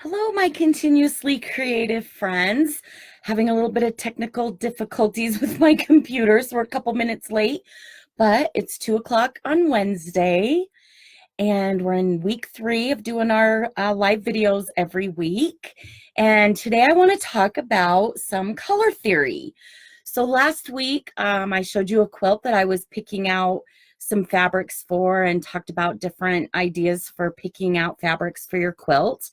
Hello, my continuously creative friends. Having a little bit of technical difficulties with my computer, so we're a couple minutes late, but it's 2 o'clock on Wednesday, and we're in week 3 of doing our live videos every week. And today I want to talk about some color theory. So last week, I showed you a quilt that I was picking out some fabrics for and talked about different ideas for picking out fabrics for your quilt.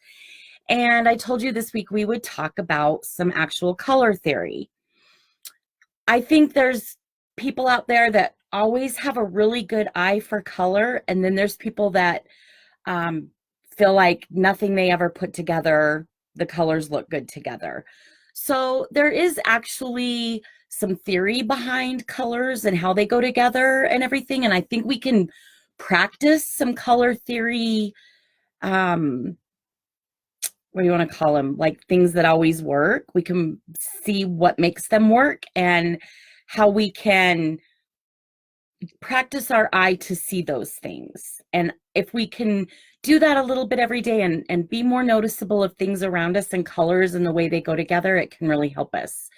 And I told you this week we would talk about some actual color theory. I think there's people out there that always have a really good eye for color, and then there's people that feel like nothing they ever put together, the colors look good together. So there is actually some theory behind colors and how they go together and everything, and I think we can practice some color theory, what do you want to call them, like things that always work. We can see what makes them work and how we can practice our eye to see those things. And if we can do that a little bit every day and be more noticeable of things around us and colors and the way they go together, it can really help us.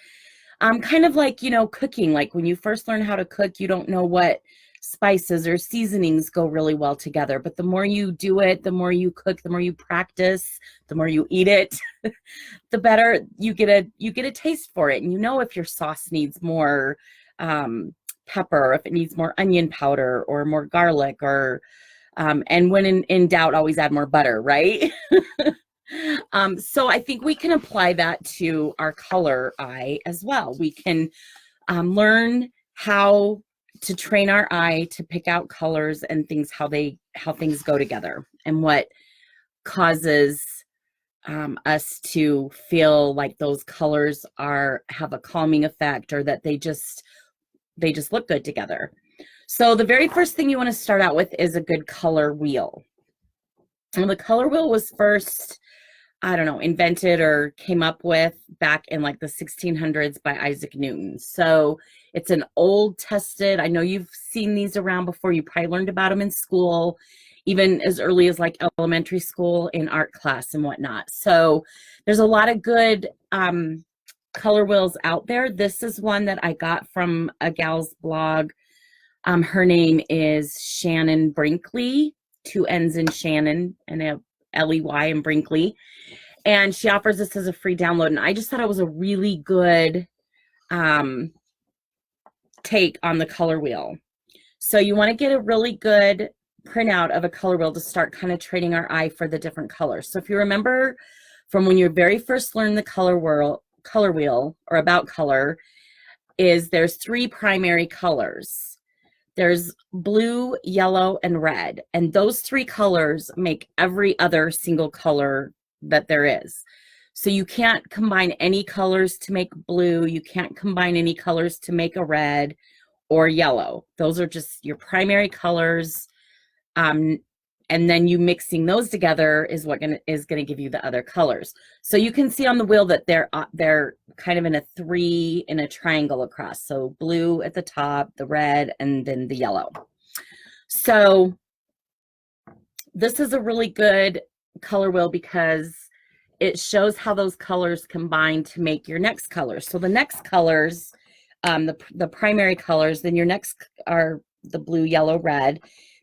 Kind of like, cooking. Like when you first learn how to cook, you don't know what spices or seasonings go really well together. But the more you do it, the more you cook, the more you practice, the more you eat it, the better you get a taste for it. And if your sauce needs more pepper, if it needs more onion powder or more garlic, or and when in doubt, always add more butter, right? So I think we can apply that to our color eye as well. We can learn how to train our eye to pick out colors and things, how things go together, and what causes us to feel like those colors have a calming effect, or that they just look good together. So the very first thing you want to start out with is a good color wheel. And the color wheel was first, invented or came up with back in like the 1600s by Isaac Newton. So it's an old tested, I know you've seen these around before. You probably learned about them in school, even as early as like elementary school in art class and whatnot. So there's a lot of good color wheels out there. This is one that I got from a gal's blog. Her name is Shannon Brinkley, 2 N's in Shannon and a Ley in Brinkley. And she offers this as a free download. And I just thought it was a really good take on the color wheel. So you want to get a really good printout of a color wheel to start kind of training our eye for the different colors. So if you remember from when you very first learned the color wheel or about color, there's 3 primary colors. There's blue, yellow, and red. And those 3 colors make every other single color that there is. So you can't combine any colors to make blue. You can't combine any colors to make a red or yellow. Those are just your primary colors. And then you mixing those together is what is going to give you the other colors. So you can see on the wheel that they're kind of in a 3 in a triangle across. So blue at the top, the red, and then the yellow. So this is a really good color wheel because it shows how those colors combine to make your next colors. So the next colors, the primary colors, then your next are the blue, yellow, red.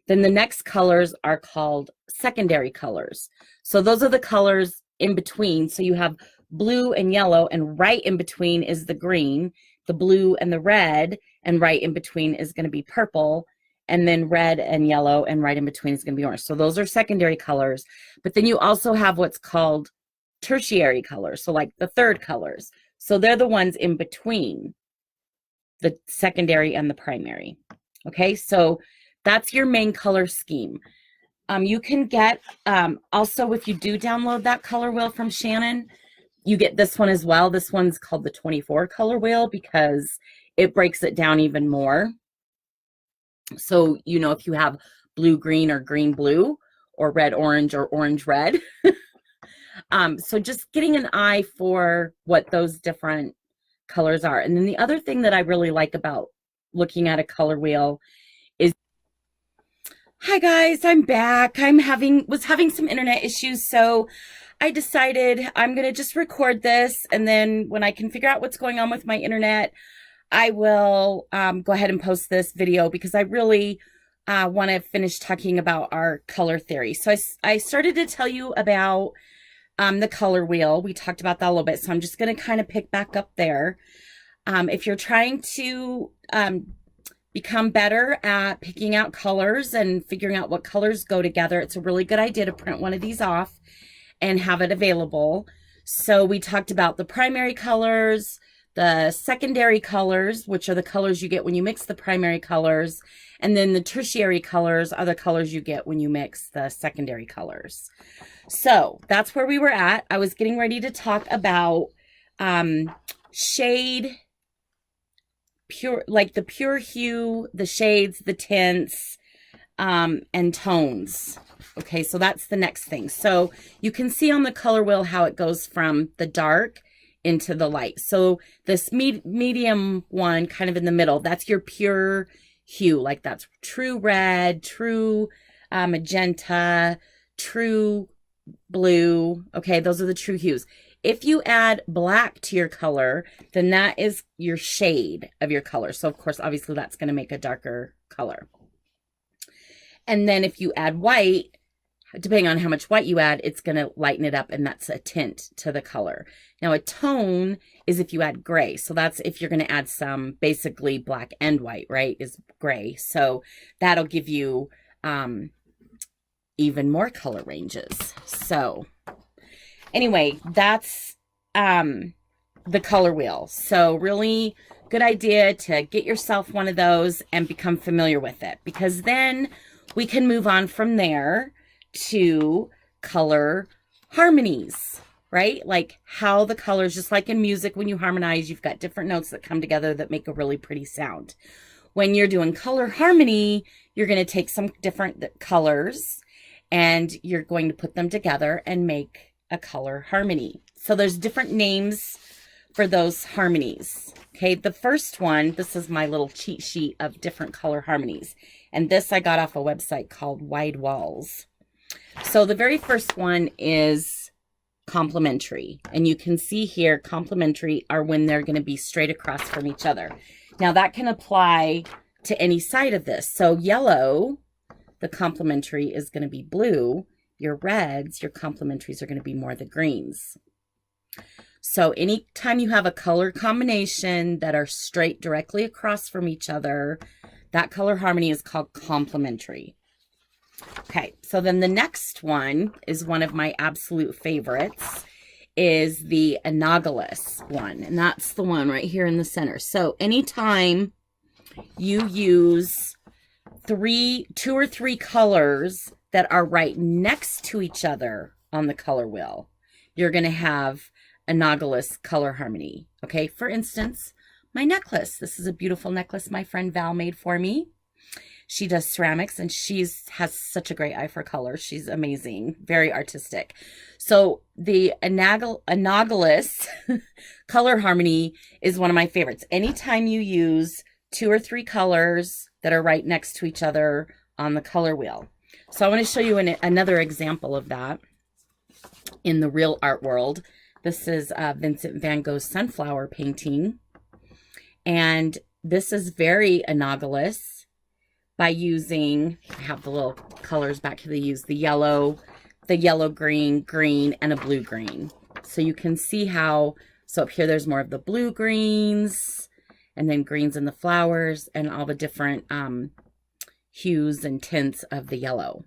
Then the next colors are called secondary colors. So those are the colors in between. So you have blue and yellow, and right in between is the green, the blue and the red, and right in between is going to be purple, and then red and yellow, and right in between is going to be orange. So those are secondary colors. But then you also have what's called tertiary colors, so like the third colors. So they're the ones in between the secondary and the primary. Okay, so that's your main color scheme. You can get, also if you do download that color wheel from Shannon, you get this one as well. This one's called the 24 color wheel because it breaks it down even more. So, if you have blue, green, or green, blue, or red, orange, or orange, red. So just getting an eye for what those different colors are. And then the other thing that I really like about looking at a color wheel is, hi guys, I'm back. Was having some internet issues, so I decided I'm going to just record this, and then when I can figure out what's going on with my internet, I will go ahead and post this video because I really want to finish talking about our color theory. So I started to tell you about the color wheel. We talked about that a little bit, so I'm just going to kind of pick back up there. If you're trying to become better at picking out colors and figuring out what colors go together, it's a really good idea to print one of these off and have it available. So we talked about the primary colors, the secondary colors, which are the colors you get when you mix the primary colors, and then the tertiary colors are the colors you get when you mix the secondary colors. So that's where we were at. I was getting ready to talk about shade, pure, like the pure hue, the shades, the tints, and tones. Okay, so that's the next thing. So you can see on the color wheel how it goes from the dark into the light. So this medium one kind of in the middle, that's your pure hue. Like that's true red, true magenta, true blue. Okay, those are the true hues. If you add black to your color, then that is your shade of your color. So of course, obviously that's going to make a darker color. And then if you add white, depending on how much white you add, it's going to lighten it up, and that's a tint to the color. Now, a tone is if you add gray. So that's if you're going to add some, basically black and white, right, is gray. So that'll give you even more color ranges. So anyway, that's the color wheel. So really good idea to get yourself one of those and become familiar with it, because then we can move on from there to color harmonies, right? Like how the colors, just like in music, when you harmonize, you've got different notes that come together that make a really pretty sound. When you're doing color harmony, you're going to take some different colors and you're going to put them together and make a color harmony. So there's different names for those harmonies. Okay, the first one, this is my little cheat sheet of different color harmonies. And this I got off a website called Wide Walls. So the very first one is complementary. And you can see here, complementary are when they're going to be straight across from each other. Now that can apply to any side of this. So yellow, the complementary is going to be blue. Your reds, your complementaries are going to be more the greens. So anytime you have a color combination that are straight directly across from each other, that color harmony is called complementary. Okay, so then the next one is one of my absolute favorites, is the analogous one. And that's the one right here in the center. So anytime you use two or three colors that are right next to each other on the color wheel, you're going to have analogous color harmony. Okay, for instance, my necklace. This is a beautiful necklace my friend Val made for me. She does ceramics and has such a great eye for color. She's amazing, very artistic. So the analogous color harmony is one of my favorites. Anytime you use two or three colors that are right next to each other on the color wheel. So I want to show you another example of that in the real art world. This is Vincent van Gogh's sunflower painting. And this is very analogous by using, I have the little colors back here. They use the yellow green, green, and a blue green. So you can see how, so up here there's more of the blue greens, and then greens in the flowers, and all the different hues and tints of the yellow.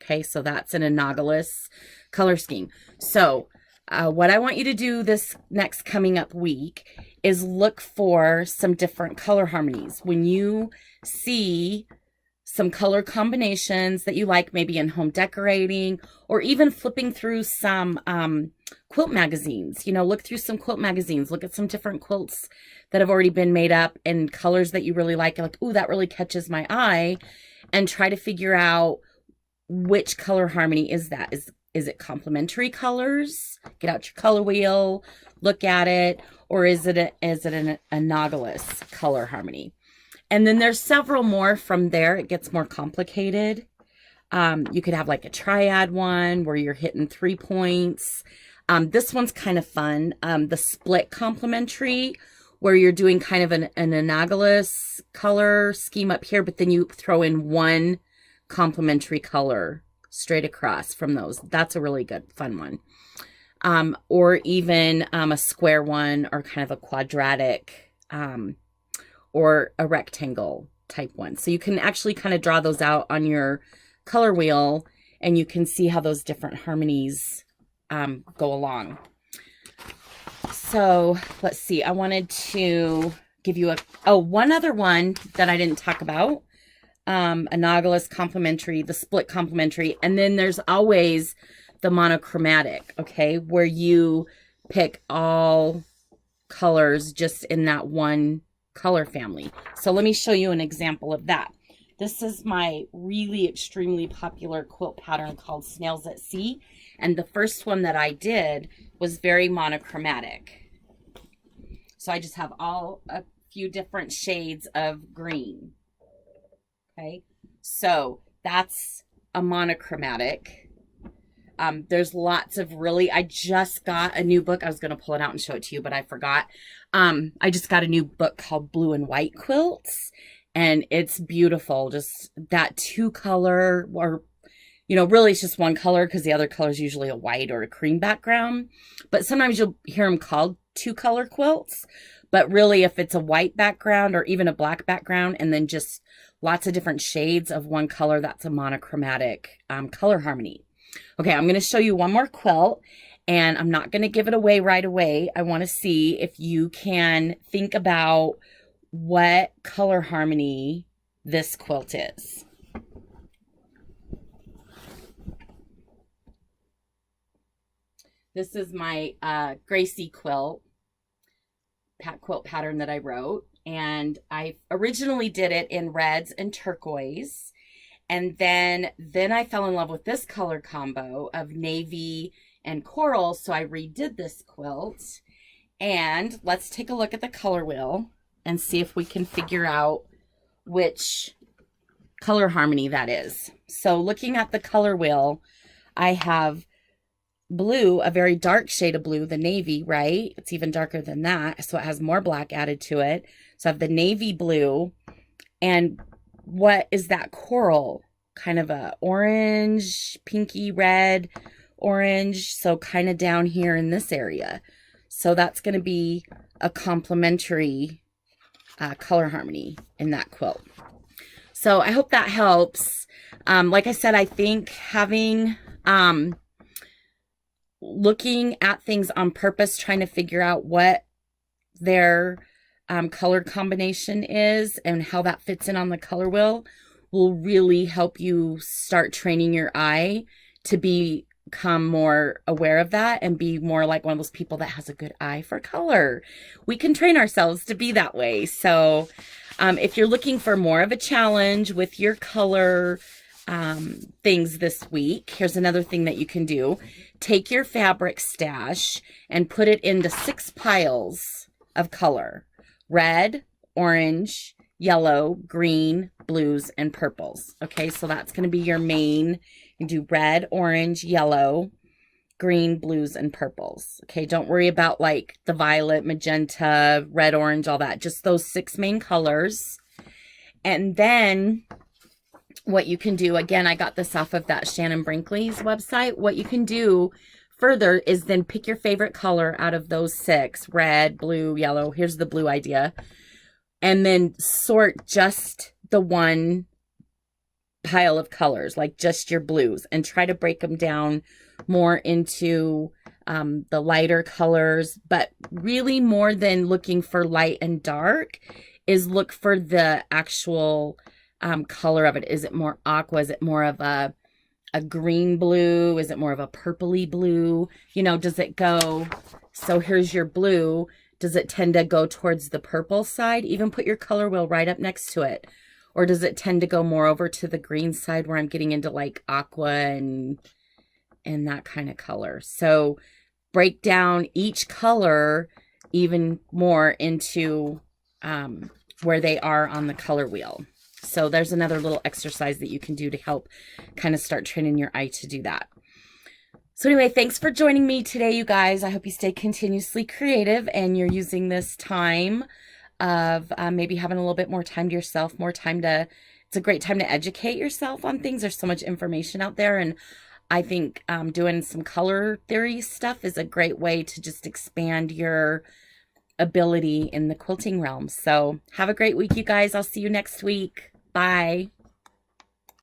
Okay, so that's an analogous color scheme. So what I want you to do this next coming up week is look for some different color harmonies. When you see some color combinations that you like, maybe in home decorating, or even flipping through some quilt magazines, you know, look through some quilt magazines, look at some different quilts that have already been made up and colors that you really like, ooh, that really catches my eye, and try to figure out which color harmony is that. Is it complementary colors? Get out your color wheel, look at it, or is it an analogous color harmony? And then there's several more from there. It gets more complicated. You could have like a triad one where you're hitting 3 points. This one's kind of fun. The split complementary, where you're doing kind of an analogous color scheme up here, but then you throw in one complementary color straight across from those. That's a really good, fun one. Or even a square one, or kind of a quadratic, or a rectangle type one. So you can actually kind of draw those out on your color wheel, and you can see how those different harmonies go along. So let's see, I wanted to give you one other one that I didn't talk about. Analogous complementary, the split complementary, and then there's always the monochromatic, okay, where you pick all colors just in that one color family. So let me show you an example of that. This is my really extremely popular quilt pattern called Snails at Sea. And the first one that I did was very monochromatic. So I just have a few different shades of green. Okay, so that's a monochromatic. There's lots of I just got a new book. I was going to pull it out and show it to you, but I forgot. I just got a new book called Blue and White Quilts, and it's beautiful. Just that 2-color, or, really it's just one color, because the other color is usually a white or a cream background. But sometimes you'll hear them called 2-color quilts. But really, if it's a white background or even a black background, and then just lots of different shades of one color, that's a monochromatic color harmony. Okay, I'm going to show you one more quilt, and I'm not going to give it away right away. I want to see if you can think about what color harmony this quilt is. This is my Gracie quilt pattern that I wrote, and I originally did it in reds and turquoise. And then I fell in love with this color combo of navy and coral, so I redid this quilt. And let's take a look at the color wheel and see if we can figure out which color harmony that is. So looking at the color wheel, I have blue, a very dark shade of blue, the navy, right? It's even darker than that, so it has more black added to it. So I have the navy blue, and what is that coral? Kind of a orange, pinky red, orange. So kind of down here in this area. So that's going to be a complementary color harmony in that quilt. So I hope that helps. Like I said, I think having, looking at things on purpose, trying to figure out what their color combination is and how that fits in on the color wheel will really help you start training your eye to become more aware of that and be more like one of those people that has a good eye for color. We can train ourselves to be that way. So if you're looking for more of a challenge with your color things this week, here's another thing that you can do. Take your fabric stash and put it into 6 piles of color: red, orange, yellow, green, blues, and purples. Okay, so that's going to be your main. You do red, orange, yellow, green, blues, and purples. Okay, don't worry about like the violet, magenta, red, orange, all that. Just those 6 main colors. And then what you can do, again, I got this off of that Shannon Brinkley's website. What you can do further is then pick your favorite color out of those 6, red, blue, yellow. Here's the blue idea. And then sort just the one pile of colors, like just your blues, and try to break them down more into the lighter colors. But really, more than looking for light and dark, is look for the actual color of it. Is it more aqua? Is it more of a green blue? Is it more of a purpley blue? Does it go, so here's your blue. Does it tend to go towards the purple side? Even put your color wheel right up next to it. Or does it tend to go more over to the green side where I'm getting into like aqua and that kind of color? So break down each color even more into where they are on the color wheel. So there's another little exercise that you can do to help kind of start training your eye to do that. So anyway, thanks for joining me today, you guys. I hope you stay continuously creative and you're using this time of maybe having a little bit more time to yourself, more time to, it's a great time to educate yourself on things. There's so much information out there. And I think doing some color theory stuff is a great way to just expand your ability in the quilting realm. So have a great week, you guys. I'll see you next week. Bye.